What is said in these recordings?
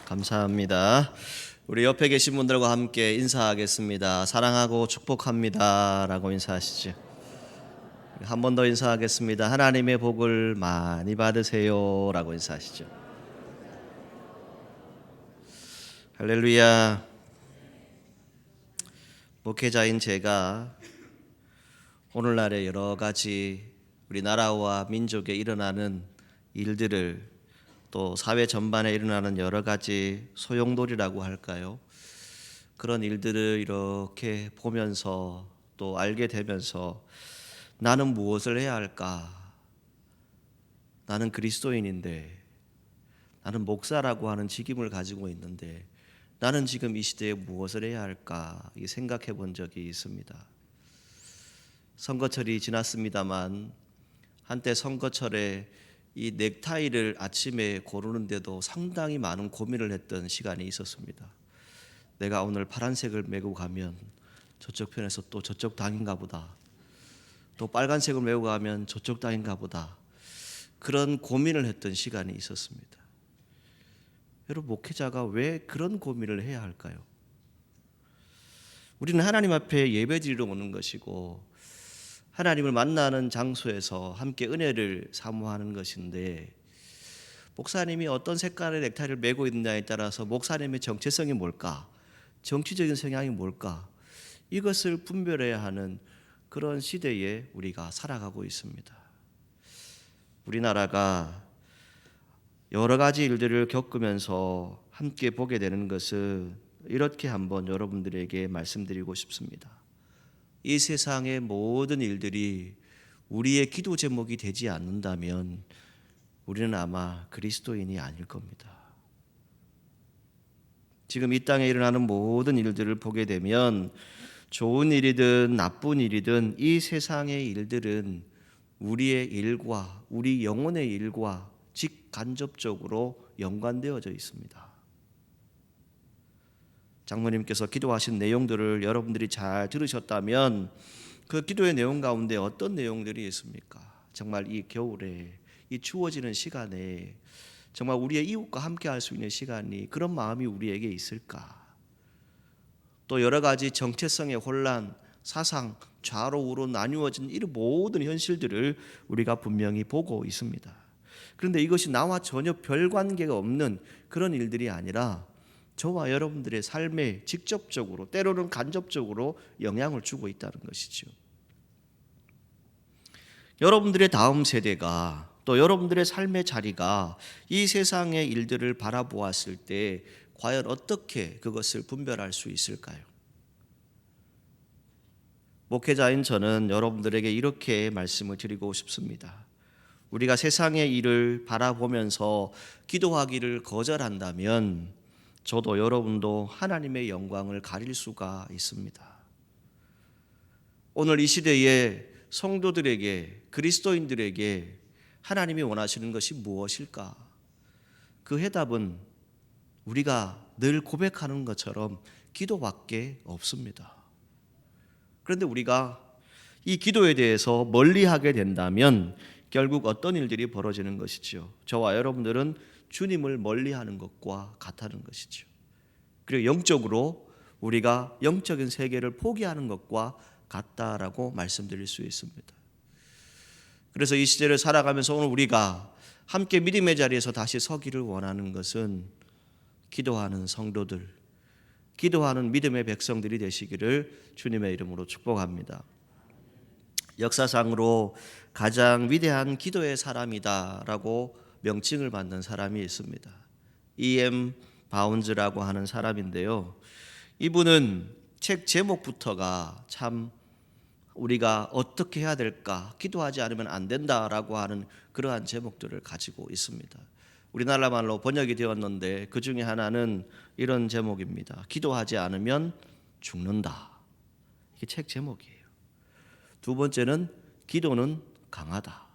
감사합니다. 우리 옆에 계신 분들과 함께 인사하겠습니다. 사랑하고 축복합니다 라고 인사하시죠. 한 번 더 인사하겠습니다. 하나님의 복을 많이 받으세요 라고 인사하시죠. 할렐루야. 목회자인 제가 오늘날의 여러 가지 우리 나라와 민족에 일어나는 일들을, 또 사회 전반에 일어나는 여러 가지 소용돌이라고 할까요? 그런 일들을 이렇게 보면서 또 알게 되면서 나는 무엇을 해야 할까? 나는 그리스도인인데, 나는 목사라고 하는 직임을 가지고 있는데 나는 지금 이 시대에 무엇을 해야 할까? 생각해 본 적이 있습니다. 선거철이 지났습니다만 한때 선거철에 이 넥타이를 아침에 고르는데도 상당히 많은 고민을 했던 시간이 있었습니다. 내가 오늘 파란색을 메고 가면 저쪽 편에서 또 저쪽 당인가 보다, 또 빨간색을 메고 가면 저쪽 당인가 보다, 그런 고민을 했던 시간이 있었습니다. 여러분, 목회자가 왜 그런 고민을 해야 할까요? 우리는 하나님 앞에 예배드리러 오는 것이고 하나님을 만나는 장소에서 함께 은혜를 사모하는 것인데, 목사님이 어떤 색깔의 넥타이를 메고 있느냐에 따라서 목사님의 정체성이 뭘까, 정치적인 성향이 뭘까, 이것을 분별해야 하는 그런 시대에 우리가 살아가고 있습니다. 우리나라가 여러 가지 일들을 겪으면서 함께 보게 되는 것을 이렇게 한번 여러분들에게 말씀드리고 싶습니다. 이 세상의 모든 일들이 우리의 기도 제목이 되지 않는다면 우리는 아마 그리스도인이 아닐 겁니다. 지금 이 땅에 일어나는 모든 일들을 보게 되면 좋은 일이든 나쁜 일이든 이 세상의 일들은 우리의 일과 우리 영혼의 일과 직간접적으로 연관되어져 있습니다. 장로님께서 기도하신 내용들을 여러분들이 잘 들으셨다면 그 기도의 내용 가운데 어떤 내용들이 있습니까? 정말 이 겨울에, 이 추워지는 시간에 정말 우리의 이웃과 함께 할 수 있는 시간이, 그런 마음이 우리에게 있을까? 또 여러 가지 정체성의 혼란, 사상, 좌로 우로 나뉘어진 이 모든 현실들을 우리가 분명히 보고 있습니다. 그런데 이것이 나와 전혀 별 관계가 없는 그런 일들이 아니라 저와 여러분들의 삶에 직접적으로, 때로는 간접적으로 영향을 주고 있다는 것이죠. 여러분들의 다음 세대가, 또 여러분들의 삶의 자리가 이 세상의 일들을 바라보았을 때 과연 어떻게 그것을 분별할 수 있을까요? 목회자인 저는 여러분들에게 이렇게 말씀을 드리고 싶습니다. 우리가 세상의 일을 바라보면서 기도하기를 거절한다면 저도 여러분도 하나님의 영광을 가릴 수가 있습니다. 오늘 이 시대에 성도들에게, 그리스도인들에게 하나님이 원하시는 것이 무엇일까? 그 해답은 우리가 늘 고백하는 것처럼 기도밖에 없습니다. 그런데 우리가 이 기도에 대해서 멀리하게 된다면 결국 어떤 일들이 벌어지는 것이죠? 저와 여러분들은 주님을 멀리하는 것과 같다는 것이죠. 그리고 영적으로 우리가 영적인 세계를 포기하는 것과 같다라고 말씀드릴 수 있습니다. 그래서 이 시대를 살아가면서 오늘 우리가 함께 믿음의 자리에서 다시 서기를 원하는 것은 기도하는 성도들, 기도하는 믿음의 백성들이 되시기를 주님의 이름으로 축복합니다. 역사상으로 가장 위대한 기도의 사람이다라고 명칭을 받는 사람이 있습니다. E.M. 바운즈라고 하는 사람인데요. 이분은 책 제목부터가 참 우리가 어떻게 해야 될까, 기도하지 않으면 안 된다라고 하는 그러한 제목들을 가지고 있습니다. 우리나라 말로 번역이 되었는데 그 중에 하나는 이런 제목입니다. 기도하지 않으면 죽는다. 이게 책 제목이에요. 두 번째는 기도는 강하다.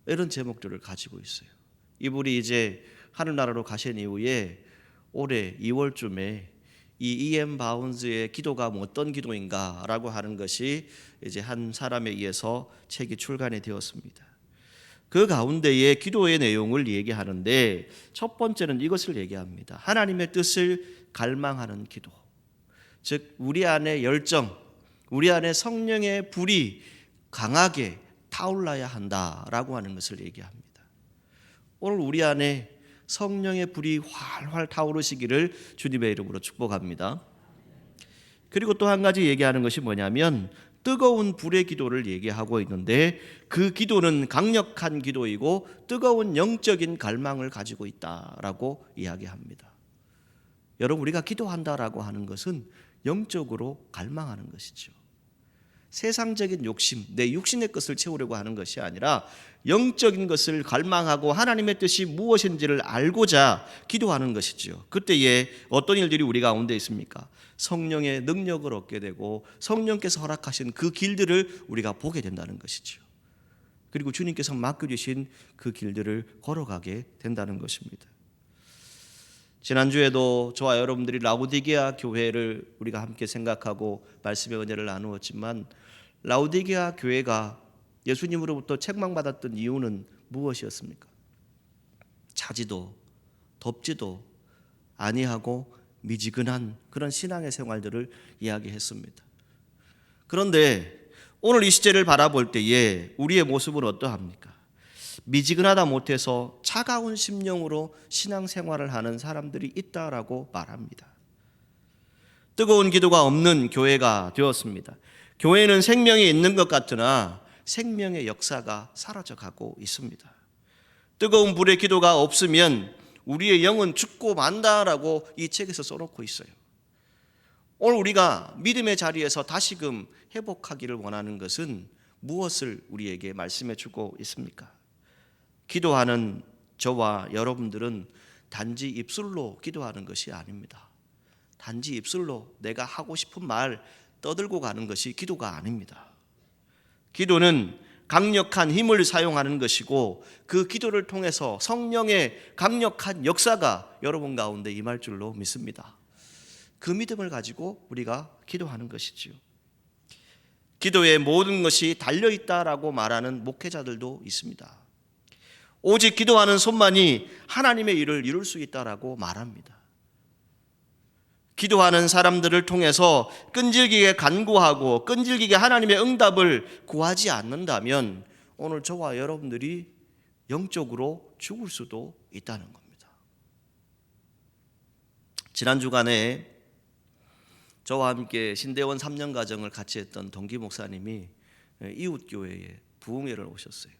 이런 제목들을 가지고 있어요. 이분이 이제 하늘나라로 가신 이후에 올해 2월쯤에 이 E.M. 바운즈의 기도가 어떤 기도인가라고 하는 것이 이제 한 사람에 의해서 책이 출간이 되었습니다. 그 가운데에 기도의 내용을 얘기하는데 첫 번째는 이것을 얘기합니다. 하나님의 뜻을 갈망하는 기도. 즉 우리 안에 열정, 우리 안에 성령의 불이 강하게 타올라야 한다라고 하는 것을 얘기합니다. 오늘 우리 안에 성령의 불이 활활 타오르시기를 주님의 이름으로 축복합니다. 그리고 또 한 가지 얘기하는 것이 뭐냐면 뜨거운 불의 기도를 얘기하고 있는데 그 기도는 강력한 기도이고 뜨거운 영적인 갈망을 가지고 있다라고 이야기합니다. 여러분, 우리가 기도한다라고 하는 것은 영적으로 갈망하는 것이죠. 세상적인 욕심, 내 육신의 것을 채우려고 하는 것이 아니라 영적인 것을 갈망하고 하나님의 뜻이 무엇인지를 알고자 기도하는 것이죠. 그때에 어떤 일들이 우리 가운데 있습니까? 성령의 능력을 얻게 되고 성령께서 허락하신 그 길들을 우리가 보게 된다는 것이죠. 그리고 주님께서 맡겨주신 그 길들을 걸어가게 된다는 것입니다. 지난주에도 저와 여러분들이 라오디게아 교회를 우리가 함께 생각하고 말씀의 은혜를 나누었지만 라오디게아 교회가 예수님으로부터 책망받았던 이유는 무엇이었습니까? 자지도 덥지도 아니하고 미지근한 그런 신앙의 생활들을 이야기했습니다. 그런데 오늘 이 시제를 바라볼 때에 우리의 모습은 어떠합니까? 미지근하다 못해서 차가운 심령으로 신앙생활을 하는 사람들이 있다라고 말합니다. 뜨거운 기도가 없는 교회가 되었습니다. 교회는 생명이 있는 것 같으나 생명의 역사가 사라져가고 있습니다. 뜨거운 불의 기도가 없으면 우리의 영은 죽고 만다라고 이 책에서 써놓고 있어요. 오늘 우리가 믿음의 자리에서 다시금 회복하기를 원하는 것은 무엇을 우리에게 말씀해 주고 있습니까? 기도하는 저와 여러분들은 단지 입술로 기도하는 것이 아닙니다. 단지 입술로 내가 하고 싶은 말 떠들고 가는 것이 기도가 아닙니다. 기도는 강력한 힘을 사용하는 것이고 그 기도를 통해서 성령의 강력한 역사가 여러분 가운데 임할 줄로 믿습니다. 그 믿음을 가지고 우리가 기도하는 것이지요. 기도에 모든 것이 달려있다라고 말하는 목회자들도 있습니다. 오직 기도하는 손만이 하나님의 일을 이룰 수 있다라고 말합니다. 기도하는 사람들을 통해서 끈질기게 간구하고 끈질기게 하나님의 응답을 구하지 않는다면 오늘 저와 여러분들이 영적으로 죽을 수도 있다는 겁니다. 지난 주간에 저와 함께 신대원 3년 과정을 같이 했던 동기 목사님이 이웃교회에 부흥회를 오셨어요.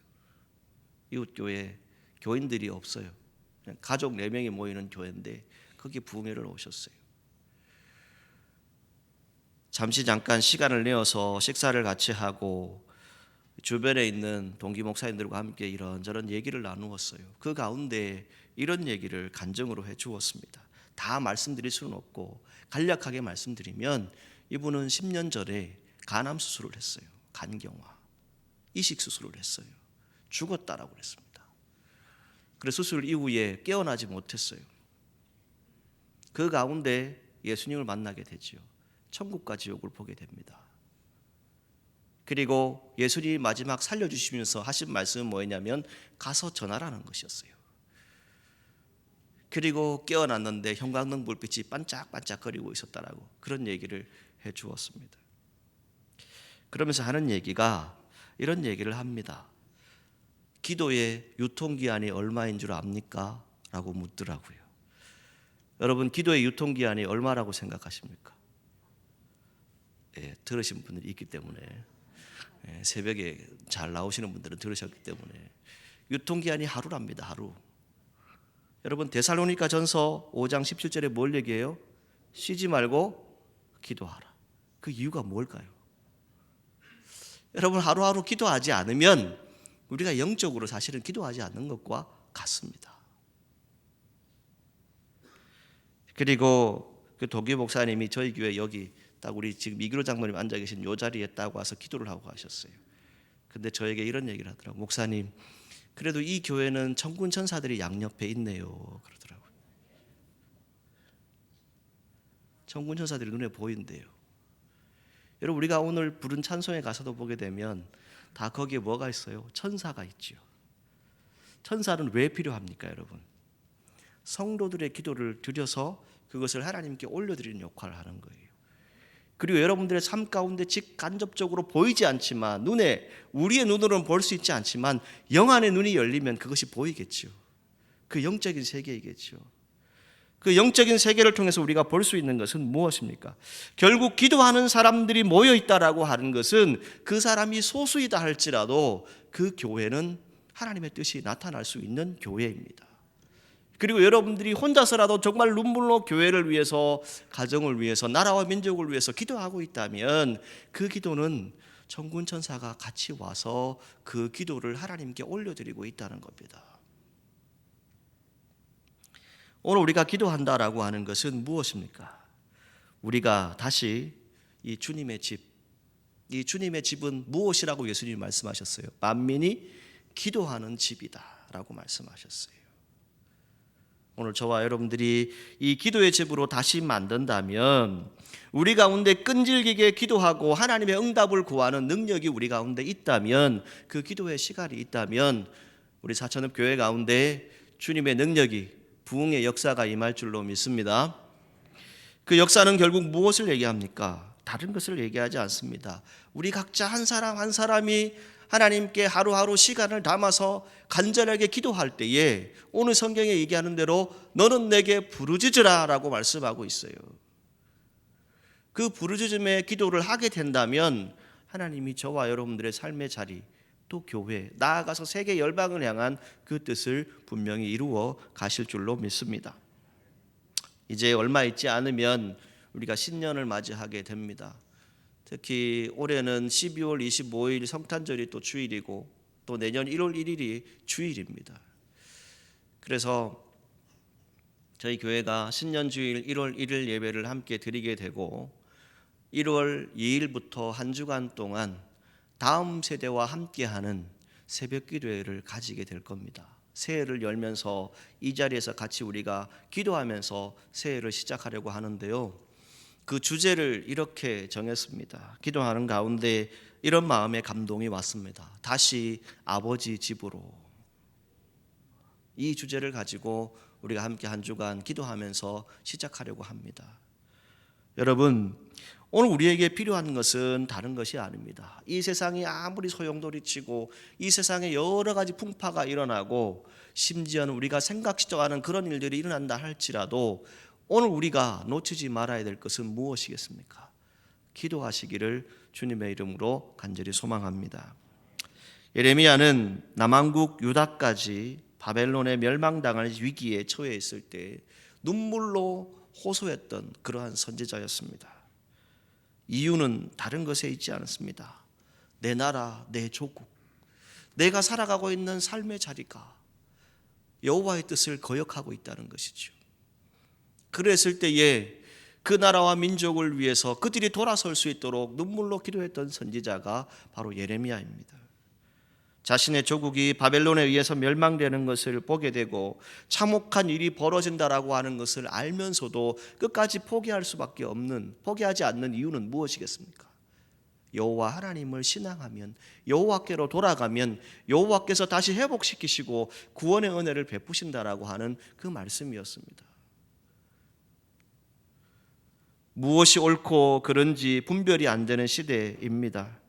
이웃교회 교인들이 없어요. 그냥 가족 4명이 모이는 교회인데 거기 부흥회를 오셨어요. 잠깐 시간을 내어서 식사를 같이 하고 주변에 있는 동기 목사님들과 함께 이런저런 얘기를 나누었어요. 그 가운데 이런 얘기를 간증으로 해 주었습니다. 다 말씀드릴 수는 없고 간략하게 말씀드리면 이분은 10년 전에 간암 수술을 했어요. 간경화, 이식 수술을 했어요. 죽었다라고 그랬습니다. 그래서 수술 이후에 깨어나지 못했어요. 그 가운데 예수님을 만나게 되지요. 천국과 지옥을 보게 됩니다. 그리고 예수님이 마지막 살려주시면서 하신 말씀은 뭐였냐면 가서 전하라는 것이었어요. 그리고 깨어났는데 형광등 불빛이 반짝반짝거리고 있었다라고 그런 얘기를 해 주었습니다. 그러면서 하는 얘기가 이런 얘기를 합니다. 기도의 유통기한이 얼마인 줄 압니까? 라고 묻더라고요. 여러분, 기도의 유통기한이 얼마라고 생각하십니까? 들으신 분들이 있기 때문에 새벽에 잘 나오시는 분들은 들으셨기 때문에 유통기한이 하루랍니다. 하루. 여러분, 데살로니가 전서 5장 17절에 뭘 얘기해요? 쉬지 말고 기도하라. 그 이유가 뭘까요? 여러분, 하루하루 기도하지 않으면 우리가 영적으로 사실은 기도하지 않는 것과 같습니다. 그리고 그 도기 목사님이 저희 교회 여기 딱 우리 지금 이기로 장로님 앉아 계신 요 자리에 딱 와서 기도를 하고 가셨어요. 근데 저에게 이런 얘기를 하더라고요. 목사님, 그래도 이 교회는 천군 천사들이 양옆에 있네요. 그러더라고요. 천군 천사들이 눈에 보인대요. 여러분, 우리가 오늘 부른 찬송에 가서도 보게 되면 다 거기에 뭐가 있어요? 천사가 있죠. 천사는 왜 필요합니까, 여러분? 성도들의 기도를 드려서 그것을 하나님께 올려드리는 역할을 하는 거예요. 그리고 여러분들의 삶 가운데 직간접적으로 보이지 않지만, 우리의 눈으로는 볼 수 있지 않지만 영안의 눈이 열리면 그것이 보이겠죠. 그 영적인 세계이겠죠. 그 영적인 세계를 통해서 우리가 볼 수 있는 것은 무엇입니까? 결국 기도하는 사람들이 모여 있다라고 하는 것은 그 사람이 소수이다 할지라도 그 교회는 하나님의 뜻이 나타날 수 있는 교회입니다. 그리고 여러분들이 혼자서라도 정말 눈물로 교회를 위해서, 가정을 위해서, 나라와 민족을 위해서 기도하고 있다면 그 기도는 천군 천사가 같이 와서 그 기도를 하나님께 올려드리고 있다는 겁니다. 오늘 우리가 기도한다라고 하는 것은 무엇입니까? 우리가 다시 이 주님의 집은 무엇이라고 예수님이 말씀하셨어요? 만민이 기도하는 집이다라고 말씀하셨어요. 오늘 저와 여러분들이 이 기도의 집으로 다시 만든다면, 우리 가운데 끈질기게 기도하고 하나님의 응답을 구하는 능력이 우리 가운데 있다면, 그 기도의 시간이 있다면 우리 사천읍 교회 가운데 주님의 능력이, 부흥의 역사가 임할 줄로 믿습니다. 그 역사는 결국 무엇을 얘기합니까? 다른 것을 얘기하지 않습니다. 우리 각자 한 사람 한 사람이 하나님께 하루하루 시간을 담아서 간절하게 기도할 때에 오늘 성경에 얘기하는 대로 너는 내게 부르짖으라 라고 말씀하고 있어요. 그 부르짖음의 기도를 하게 된다면 하나님이 저와 여러분들의 삶의 자리, 또 교회, 나아가서 세계 열방을 향한 그 뜻을 분명히 이루어 가실 줄로 믿습니다. 이제 얼마 있지 않으면 우리가 신년을 맞이하게 됩니다. 특히 올해는 12월 25일 성탄절이 또 주일이고, 또 내년 1월 1일이 주일입니다. 그래서 저희 교회가 신년주일 1월 1일 예배를 함께 드리게 되고, 1월 2일부터 한 주간 동안 다음 세대와 함께하는 새벽 기도회를 가지게 될 겁니다. 새해를 열면서 이 자리에서 같이 우리가 기도하면서 새해를 시작하려고 하는데요, 그 주제를 이렇게 정했습니다. 기도하는 가운데 이런 마음의 감동이 왔습니다. 다시 아버지 집으로. 이 주제를 가지고 우리가 함께 한 주간 기도하면서 시작하려고 합니다. 여러분, 오늘 우리에게 필요한 것은 다른 것이 아닙니다. 이 세상이 아무리 소용돌이치고 이 세상에 여러 가지 풍파가 일어나고 심지어는 우리가 생각지도 않은 그런 일들이 일어난다 할지라도 오늘 우리가 놓치지 말아야 될 것은 무엇이겠습니까? 기도하시기를 주님의 이름으로 간절히 소망합니다. 예레미야는 남왕국 유다까지 바벨론에 멸망당할 위기에 처해 있을 때 눈물로 호소했던 그러한 선지자였습니다. 이유는 다른 것에 있지 않습니다. 내 나라, 내 조국, 내가 살아가고 있는 삶의 자리가 여호와의 뜻을 거역하고 있다는 것이죠. 그랬을 때에 그 나라와 민족을 위해서 그들이 돌아설 수 있도록 눈물로 기도했던 선지자가 바로 예레미야입니다. 자신의 조국이 바벨론에 의해서 멸망되는 것을 보게 되고 참혹한 일이 벌어진다라고 하는 것을 알면서도 끝까지 포기하지 않는 이유는 무엇이겠습니까? 여호와 하나님을 신앙하면, 여호와께로 돌아가면 여호와께서 다시 회복시키시고 구원의 은혜를 베푸신다라고 하는 그 말씀이었습니다. 무엇이 옳고 그른지 분별이 안 되는 시대입니다.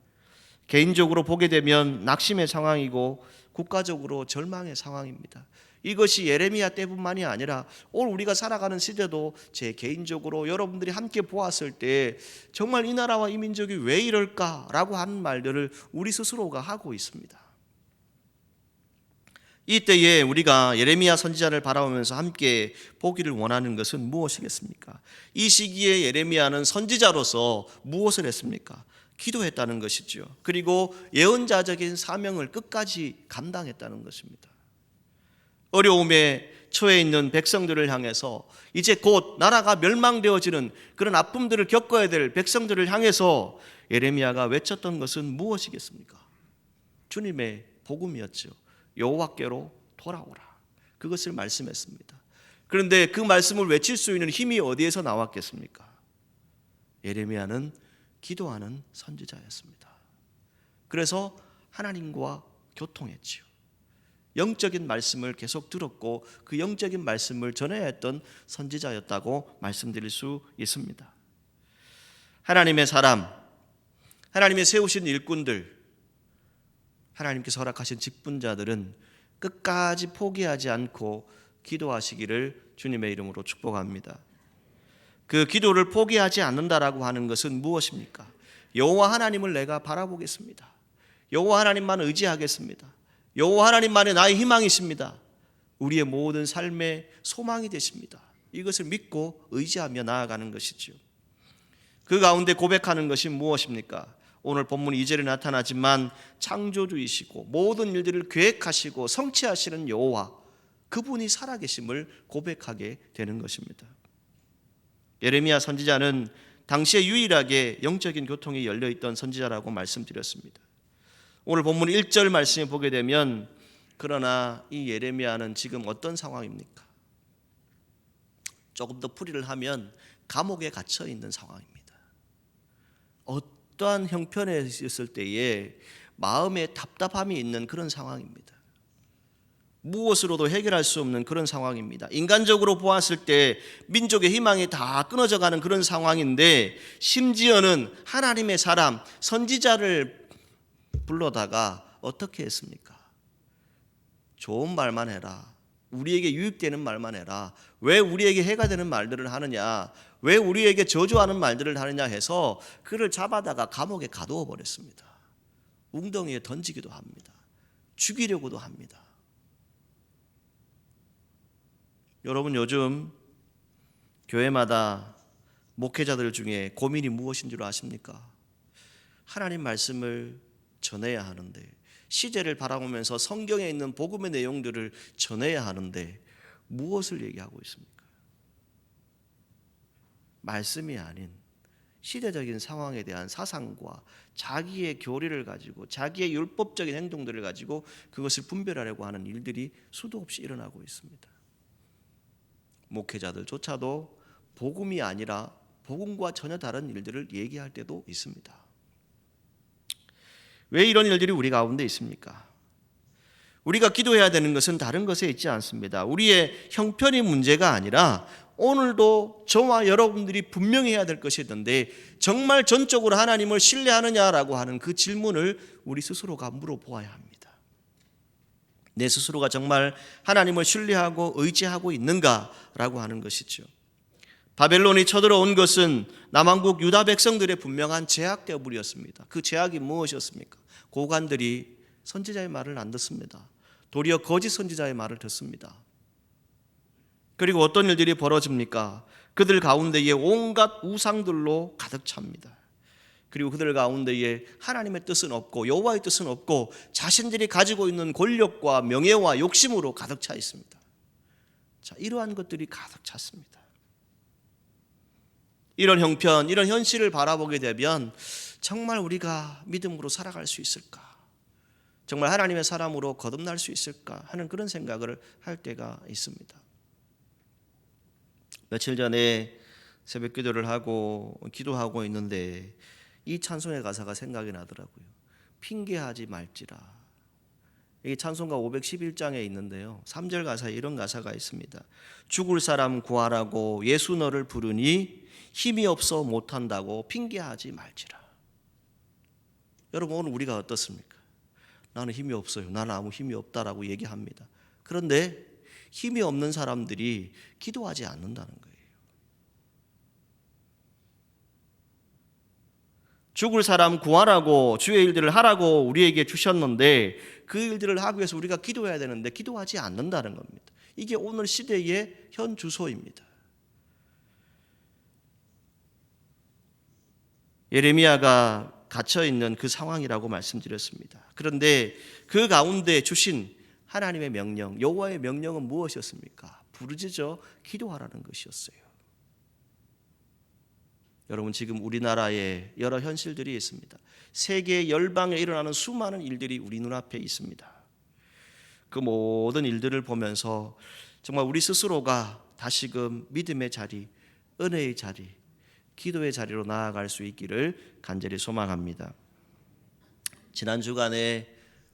개인적으로 보게 되면 낙심의 상황이고 국가적으로 절망의 상황입니다. 이것이 예레미야 때뿐만이 아니라 오늘 우리가 살아가는 시대도 제 개인적으로 여러분들이 함께 보았을 때 정말 이 나라와 이 민족이 왜 이럴까라고 하는 말들을 우리 스스로가 하고 있습니다. 이때에 우리가 예레미야 선지자를 바라보면서 함께 보기를 원하는 것은 무엇이겠습니까? 이 시기에 예레미야는 선지자로서 무엇을 했습니까? 기도했다는 것이죠. 그리고 예언자적인 사명을 끝까지 감당했다는 것입니다. 어려움에 처해 있는 백성들을 향해서 이제 곧 나라가 멸망되어지는 그런 아픔들을 겪어야 될 백성들을 향해서 예레미야가 외쳤던 것은 무엇이겠습니까? 주님의 복음이었죠. 여호와께로 돌아오라. 그것을 말씀했습니다. 그런데 그 말씀을 외칠 수 있는 힘이 어디에서 나왔겠습니까? 예레미야는 기도하는 선지자였습니다. 그래서 하나님과 교통했지요. 영적인 말씀을 계속 들었고 그 영적인 말씀을 전해야 했던 선지자였다고 말씀드릴 수 있습니다. 하나님의 사람, 하나님의 세우신 일꾼들, 하나님께서 허락하신 직분자들은 끝까지 포기하지 않고 기도하시기를 주님의 이름으로 축복합니다. 그 기도를 포기하지 않는다라고 하는 것은 무엇입니까? 여호와 하나님을 내가 바라보겠습니다. 여호와 하나님만 의지하겠습니다. 여호와 하나님만이 나의 희망이십니다. 우리의 모든 삶의 소망이 되십니다. 이것을 믿고 의지하며 나아가는 것이지요. 그 가운데 고백하는 것이 무엇입니까? 오늘 본문 2절에 나타나지만 창조주이시고 모든 일들을 계획하시고 성취하시는 여호와, 그분이 살아계심을 고백하게 되는 것입니다. 예레미야 선지자는 당시에 유일하게 영적인 교통이 열려있던 선지자라고 말씀드렸습니다. 오늘 본문 1절 말씀에 보게 되면 그러나 이 예레미야는 지금 어떤 상황입니까? 조금 더 풀이를 하면 감옥에 갇혀 있는 상황입니다. 어떠한 형편에 있을 때에 마음에 답답함이 있는 그런 상황입니다. 무엇으로도 해결할 수 없는 그런 상황입니다. 인간적으로 보았을 때 민족의 희망이 다 끊어져 가는 그런 상황인데 심지어는 하나님의 사람 선지자를 불러다가 어떻게 했습니까? 좋은 말만 해라. 우리에게 유익되는 말만 해라. 왜 우리에게 해가 되는 말들을 하느냐? 왜 우리에게 저주하는 말들을 하느냐 해서 그를 잡아다가 감옥에 가두어 버렸습니다. 웅덩이에 던지기도 합니다. 죽이려고도 합니다. 여러분, 요즘 교회마다 목회자들 중에 고민이 무엇인 줄 아십니까? 하나님 말씀을 전해야 하는데, 시대를 바라보면서 성경에 있는 복음의 내용들을 전해야 하는데 무엇을 얘기하고 있습니까? 말씀이 아닌 시대적인 상황에 대한 사상과 자기의 교리를 가지고 자기의 율법적인 행동들을 가지고 그것을 분별하려고 하는 일들이 수도 없이 일어나고 있습니다. 목회자들조차도 복음이 아니라 복음과 전혀 다른 일들을 얘기할 때도 있습니다. 왜 이런 일들이 우리 가운데 있습니까? 우리가 기도해야 되는 것은 다른 것에 있지 않습니다. 우리의 형편이 문제가 아니라 오늘도 저와 여러분들이 분명히 해야 될 것이 있는데, 정말 전적으로 하나님을 신뢰하느냐라고 하는 그 질문을 우리 스스로가 물어보아야 합니다. 내 스스로가 정말 하나님을 신뢰하고 의지하고 있는가라고 하는 것이죠. 바벨론이 쳐들어온 것은 남왕국 유다 백성들의 분명한 제약 때문이었습니다. 그 제약이 무엇이었습니까? 고관들이 선지자의 말을 안 듣습니다. 도리어 거짓 선지자의 말을 듣습니다. 그리고 어떤 일들이 벌어집니까? 그들 가운데에 온갖 우상들로 가득 찹니다. 그리고 그들 가운데에 하나님의 뜻은 없고 여호와의 뜻은 없고 자신들이 가지고 있는 권력과 명예와 욕심으로 가득 차 있습니다. 자, 이러한 것들이 가득 찼습니다. 이런 형편, 이런 현실을 바라보게 되면 정말 우리가 믿음으로 살아갈 수 있을까? 정말 하나님의 사람으로 거듭날 수 있을까 하는 그런 생각을 할 때가 있습니다. 며칠 전에 새벽 기도를 하고 기도하고 있는데 이 찬송의 가사가 생각이 나더라고요. 핑계하지 말지라. 이게 찬송가 511장에 있는데요, 3절 가사에 이런 가사가 있습니다. 죽을 사람 구하라고 예수 너를 부르니 힘이 없어 못한다고 핑계하지 말지라. 여러분, 오늘 우리가 어떻습니까? 나는 힘이 없어요. 나는 아무 힘이 없다라고 얘기합니다. 그런데 힘이 없는 사람들이 기도하지 않는다는 거예요. 죽을 사람 구하라고 주의 일들을 하라고 우리에게 주셨는데 그 일들을 하기 위해서 우리가 기도해야 되는데 기도하지 않는다는 겁니다. 이게 오늘 시대의 현 주소입니다. 예레미야가 갇혀있는 그 상황이라고 말씀드렸습니다. 그런데 그 가운데 주신 하나님의 명령, 여호와의 명령은 무엇이었습니까? 부르짖어 기도하라는 것이었어요. 여러분, 지금 우리나라에 여러 현실들이 있습니다. 세계 열방에 일어나는 수많은 일들이 우리 눈앞에 있습니다. 그 모든 일들을 보면서 정말 우리 스스로가 다시금 믿음의 자리, 은혜의 자리, 기도의 자리로 나아갈 수 있기를 간절히 소망합니다. 지난 주간에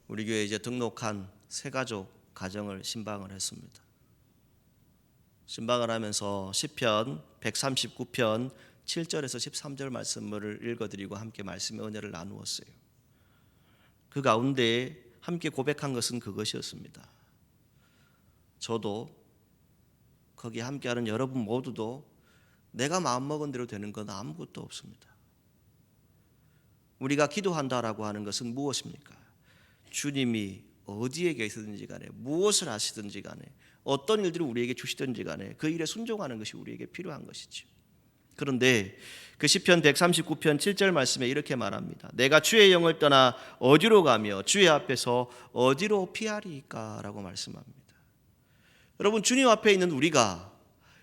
우리 교회에 이제 등록한 새 가족 가정을 신방을 했습니다. 신방을 하면서 시편 139편 7절에서 13절 말씀을 읽어드리고 함께 말씀의 은혜를 나누었어요. 그 가운데 함께 고백한 것은 그것이었습니다. 저도 거기에 함께하는 여러분 모두도 내가 마음먹은 대로 되는 건 아무것도 없습니다. 우리가 기도한다라고 하는 것은 무엇입니까? 주님이 어디에 계시든지 간에 무엇을 하시든지 간에 어떤 일들을 우리에게 주시든지 간에 그 일에 순종하는 것이 우리에게 필요한 것이죠. 그런데 그 시편 139편 7절 말씀에 이렇게 말합니다. 내가 주의 영을 떠나 어디로 가며 주의 앞에서 어디로 피하리까? 라고 말씀합니다. 여러분, 주님 앞에 있는 우리가,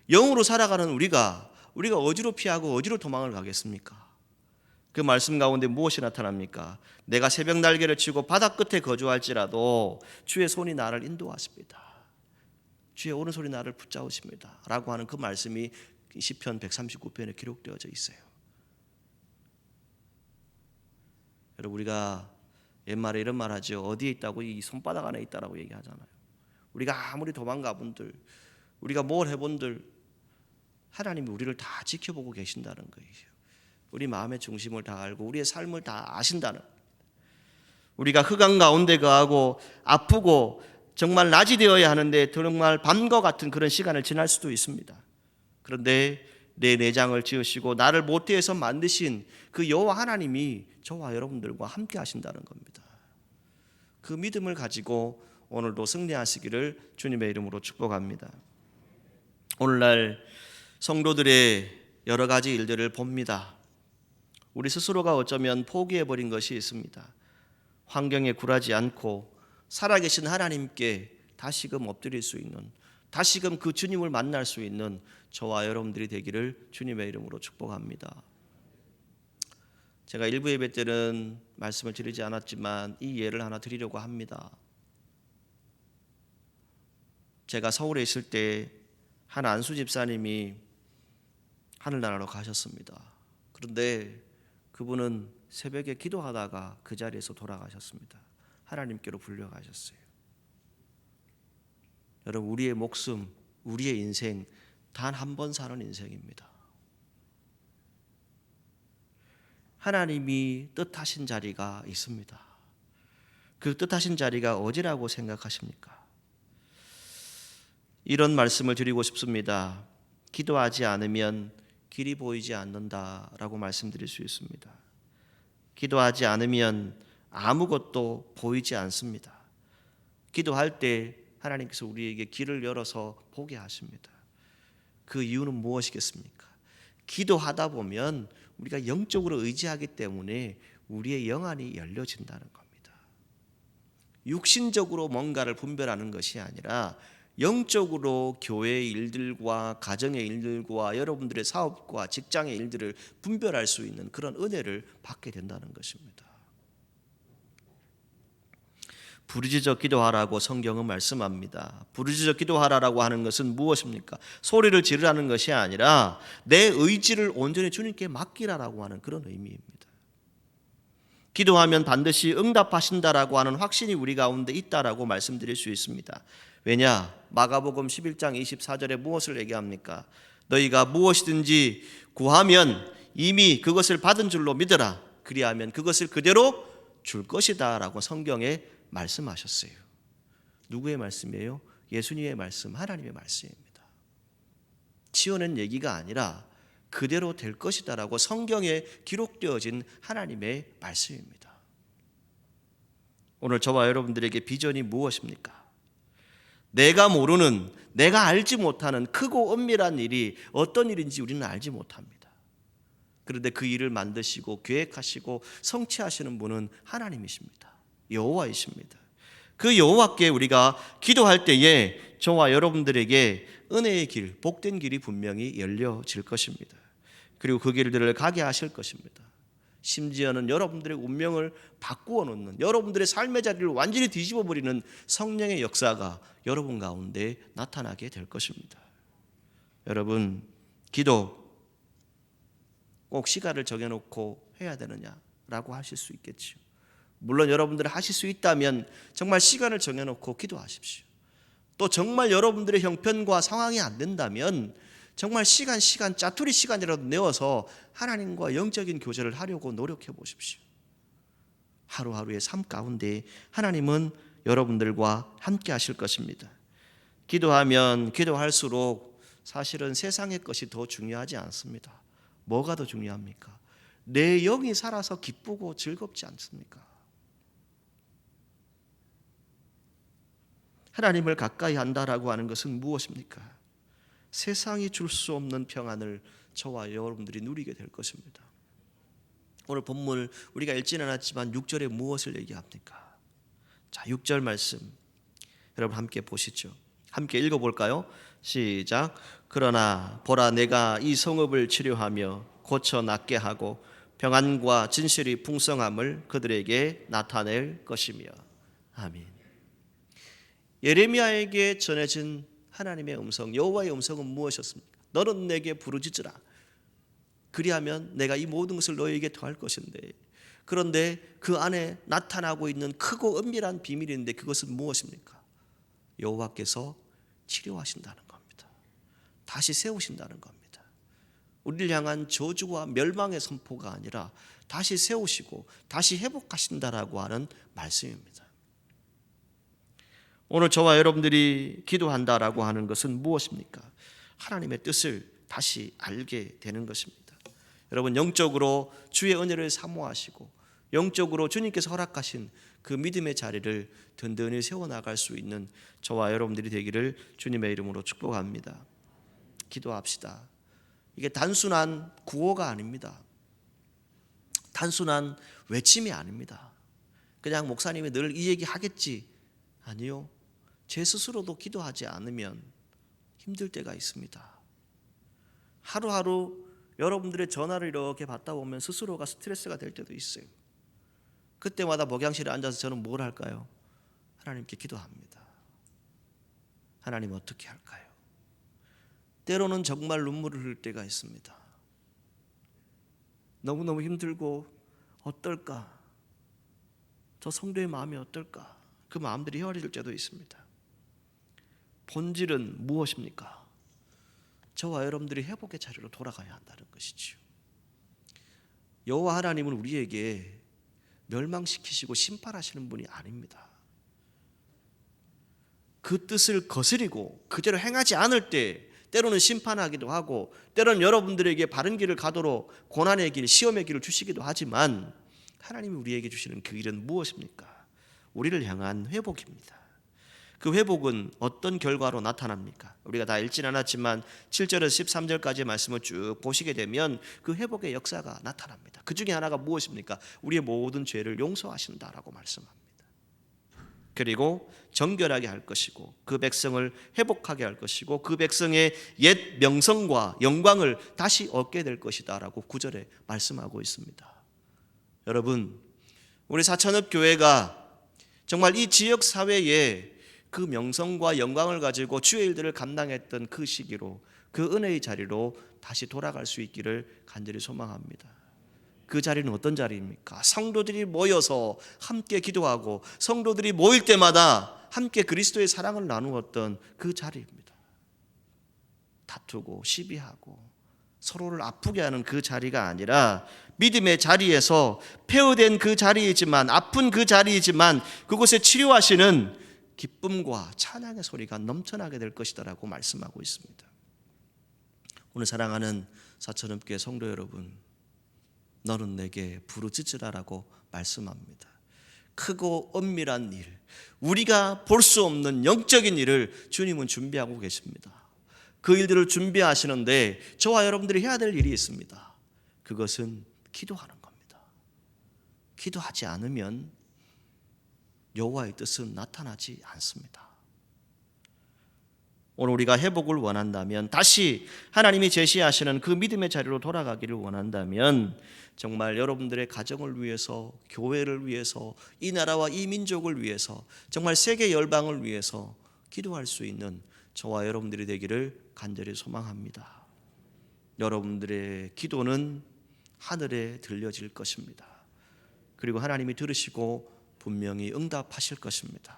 영으로 살아가는 우리가 어디로 피하고 어디로 도망을 가겠습니까? 그 말씀 가운데 무엇이 나타납니까? 내가 새벽 날개를 치고 바다 끝에 거주할지라도 주의 손이 나를 인도하십니다. 주의 오른손이 나를 붙잡으십니다. 라고 하는 그 말씀이 시편 139편에 기록되어져 있어요. 여러분, 우리가 옛말에 이런 말 하죠. 어디에 있다고? 이 손바닥 안에 있다라고 얘기하잖아요. 우리가 아무리 도망가 본들, 우리가 뭘 해본들 하나님이 우리를 다 지켜보고 계신다는 거예요. 우리 마음의 중심을 다 알고 우리의 삶을 다 아신다는 거예요. 우리가 흑암 가운데 거하고 아프고 정말 낮이 되어야 하는데 정말 밤과 같은 그런 시간을 지날 수도 있습니다. 그런데 내 내장을 지으시고 나를 모태에서 만드신 그 여호와 하나님이 저와 여러분들과 함께 하신다는 겁니다. 그 믿음을 가지고 오늘도 승리하시기를 주님의 이름으로 축복합니다. 오늘날 성도들의 여러 가지 일들을 봅니다. 우리 스스로가 어쩌면 포기해버린 것이 있습니다. 환경에 굴하지 않고 살아계신 하나님께 다시금 엎드릴 수 있는, 다시금 그 주님을 만날 수 있는 저와 여러분들이 되기를 주님의 이름으로 축복합니다. 제가 일부 예배 때는 말씀을 드리지 않았지만 이 예를 하나 드리려고 합니다. 제가 서울에 있을 때 한 안수 집사님이 하늘나라로 가셨습니다. 그런데 그분은 새벽에 기도하다가 그 자리에서 돌아가셨습니다. 하나님께로 불려가셨어요. 여러분, 우리의 목숨, 우리의 인생 단 한 번 사는 인생입니다. 하나님이 뜻하신 자리가 있습니다. 그 뜻하신 자리가 어디라고 생각하십니까? 이런 말씀을 드리고 싶습니다. 기도하지 않으면 길이 보이지 않는다라고 말씀드릴 수 있습니다. 기도하지 않으면 아무것도 보이지 않습니다. 기도할 때 하나님께서 우리에게 길을 열어서 보게 하십니다. 그 이유는 무엇이겠습니까? 기도하다 보면 우리가 영적으로 의지하기 때문에 우리의 영안이 열려진다는 겁니다. 육신적으로 뭔가를 분별하는 것이 아니라 영적으로 교회의 일들과 가정의 일들과 여러분들의 사업과 직장의 일들을 분별할 수 있는 그런 은혜를 받게 된다는 것입니다. 부르짖어 기도하라고 성경은 말씀합니다. 부르짖어 기도하라라고 하는 것은 무엇입니까? 소리를 지르라는 것이 아니라 내 의지를 온전히 주님께 맡기라라고 하는 그런 의미입니다. 기도하면 반드시 응답하신다라고 하는 확신이 우리 가운데 있다라고 말씀드릴 수 있습니다. 왜냐? 마가복음 11장 24절에 무엇을 얘기합니까? 너희가 무엇이든지 구하면 이미 그것을 받은 줄로 믿어라. 그리하면 그것을 그대로 줄 것이다 라고 성경에 말씀하셨어요. 누구의 말씀이에요? 예수님의 말씀, 하나님의 말씀입니다. 지어낸 얘기가 아니라 그대로 될 것이다 라고 성경에 기록되어진 하나님의 말씀입니다. 오늘 저와 여러분들에게 비전이 무엇입니까? 내가 모르는, 내가 알지 못하는 크고 은밀한 일이 어떤 일인지 우리는 알지 못합니다. 그런데 그 일을 만드시고 계획하시고 성취하시는 분은 하나님이십니다. 여호와이십니다. 그 여호와께 우리가 기도할 때에 저와 여러분들에게 은혜의 길, 복된 길이 분명히 열려질 것입니다. 그리고 그 길들을 가게 하실 것입니다. 심지어는 여러분들의 운명을 바꾸어 놓는, 여러분들의 삶의 자리를 완전히 뒤집어 버리는 성령의 역사가 여러분 가운데 나타나게 될 것입니다. 여러분, 기도 꼭 시간을 정해놓고 해야 되느냐라고 하실 수 있겠죠. 물론 여러분들이 하실 수 있다면 정말 시간을 정해놓고 기도하십시오. 또 정말 여러분들의 형편과 상황이 안 된다면 정말 시간 짜투리 시간이라도 내어서 하나님과 영적인 교제를 하려고 노력해 보십시오. 하루하루의 삶 가운데 하나님은 여러분들과 함께 하실 것입니다. 기도하면 기도할수록 사실은 세상의 것이 더 중요하지 않습니다. 뭐가 더 중요합니까? 내 영이 살아서 기쁘고 즐겁지 않습니까? 하나님을 가까이 한다라고 하는 것은 무엇입니까? 세상이 줄 수 없는 평안을 저와 여러분들이 누리게 될 것입니다. 오늘 본문 우리가 읽지는 않았지만 6절에 무엇을 얘기합니까? 자, 6절 말씀 여러분 함께 보시죠. 함께 읽어볼까요? 시작. 그러나 보라, 내가 이 성읍을 치료하며 고쳐 낫게 하고 평안과 진실이 풍성함을 그들에게 나타낼 것이며. 아멘. 예레미야에게 전해진 하나님의 음성, 여호와의 음성은 무엇이었습니까? 너는 내게 부르짖으라. 그리하면 내가 이 모든 것을 너에게 더할 것인데, 그런데 그 안에 나타나고 있는 크고 은밀한 비밀인데 그것은 무엇입니까? 여호와께서 치료하신다는 겁니다. 다시 세우신다는 겁니다. 우리를 향한 저주와 멸망의 선포가 아니라 다시 세우시고 다시 회복하신다라고 하는 말씀입니다. 오늘 저와 여러분들이 기도한다라고 하는 것은 무엇입니까? 하나님의 뜻을 다시 알게 되는 것입니다. 여러분, 영적으로 주의 은혜를 사모하시고 영적으로 주님께서 허락하신 그 믿음의 자리를 든든히 세워나갈 수 있는 저와 여러분들이 되기를 주님의 이름으로 축복합니다. 기도합시다. 이게 단순한 구호가 아닙니다. 단순한 외침이 아닙니다. 그냥 목사님이 늘 이 얘기 하겠지. 아니요. 제 스스로도 기도하지 않으면 힘들 때가 있습니다. 하루하루 여러분들의 전화를 이렇게 받다 보면 스스로가 스트레스가 될 때도 있어요. 그때마다 목양실에 앉아서 저는 뭘 할까요? 하나님께 기도합니다. 하나님 어떻게 할까요? 때로는 정말 눈물을 흘릴 때가 있습니다. 너무너무 힘들고 어떨까? 저 성도의 마음이 어떨까? 그 마음들이 헤아릴 때도 있습니다. 본질은 무엇입니까? 저와 여러분들이 회복의 자리로 돌아가야 한다는 것이지요. 여호와 하나님은 우리에게 멸망시키시고 심판하시는 분이 아닙니다. 그 뜻을 거스리고 그대로 행하지 않을 때 때로는 심판하기도 하고 때로는 여러분들에게 바른 길을 가도록 고난의 길, 시험의 길을 주시기도 하지만 하나님이 우리에게 주시는 그 길은 무엇입니까? 우리를 향한 회복입니다. 그 회복은 어떤 결과로 나타납니까? 우리가 다 읽지는 않았지만 7절에서 13절까지의 말씀을 쭉 보시게 되면 그 회복의 역사가 나타납니다. 그 중에 하나가 무엇입니까? 우리의 모든 죄를 용서하신다라고 말씀합니다. 그리고 정결하게 할 것이고 그 백성을 회복하게 할 것이고 그 백성의 옛 명성과 영광을 다시 얻게 될 것이다 라고 9절에 말씀하고 있습니다. 여러분, 우리 사천읍 교회가 정말 이 지역 사회에 그 명성과 영광을 가지고 주의 일들을 감당했던 그 시기로 그 은혜의 자리로 다시 돌아갈 수 있기를 간절히 소망합니다. 그 자리는 어떤 자리입니까? 성도들이 모여서 함께 기도하고 성도들이 모일 때마다 함께 그리스도의 사랑을 나누었던 그 자리입니다. 다투고 시비하고 서로를 아프게 하는 그 자리가 아니라 믿음의 자리에서 폐허된 그 자리이지만 아픈 그 자리이지만 그곳에 치료하시는 기쁨과 찬양의 소리가 넘쳐나게 될 것이다라고 말씀하고 있습니다. 오늘 사랑하는 사천읍교회 성도 여러분, 너는 내게 부르짖으라라고 말씀합니다. 크고 엄밀한 일, 우리가 볼 수 없는 영적인 일을 주님은 준비하고 계십니다. 그 일들을 준비하시는데 저와 여러분들이 해야 될 일이 있습니다. 그것은 기도하는 겁니다. 기도하지 않으면 여호와의 뜻은 나타나지 않습니다. 오늘 우리가 회복을 원한다면, 다시 하나님이 제시하시는 그 믿음의 자리로 돌아가기를 원한다면 정말 여러분들의 가정을 위해서, 교회를 위해서, 이 나라와 이 민족을 위해서, 정말 세계 열방을 위해서 기도할 수 있는 저와 여러분들이 되기를 간절히 소망합니다. 여러분들의 기도는 하늘에 들려질 것입니다. 그리고 하나님이 들으시고 분명히 응답하실 것입니다.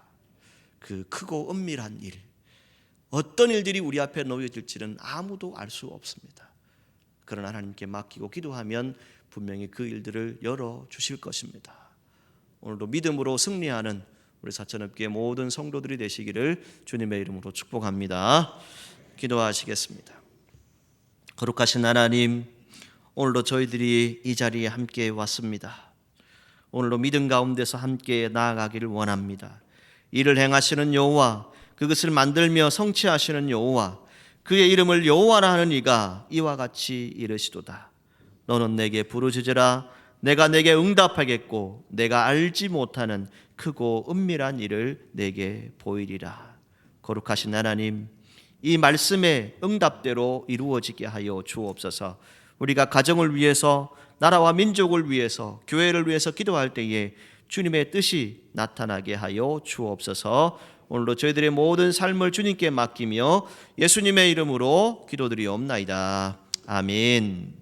그 크고 은밀한 일, 어떤 일들이 우리 앞에 놓여질지는 아무도 알 수 없습니다. 그러나 하나님께 맡기고 기도하면 분명히 그 일들을 열어주실 것입니다. 오늘도 믿음으로 승리하는 우리 사천읍교회 모든 성도들이 되시기를 주님의 이름으로 축복합니다. 기도하시겠습니다. 거룩하신 하나님, 오늘도 저희들이 이 자리에 함께 왔습니다. 오늘도 믿음 가운데서 함께 나아가기를 원합니다. 이를 행하시는 여호와, 그것을 만들며 성취하시는 여호와, 그의 이름을 여호와라 하는 이가 이와 같이 이르시도다. 너는 내게 부르짖으라. 내가 내게 응답하겠고 내가 알지 못하는 크고 은밀한 일을 내게 보이리라. 거룩하신 하나님, 이 말씀의 응답대로 이루어지게 하여 주옵소서. 우리가 가정을 위해서, 나라와 민족을 위해서, 교회를 위해서 기도할 때에 주님의 뜻이 나타나게 하여 주옵소서. 오늘도 저희들의 모든 삶을 주님께 맡기며 예수님의 이름으로 기도드리옵나이다. 아멘.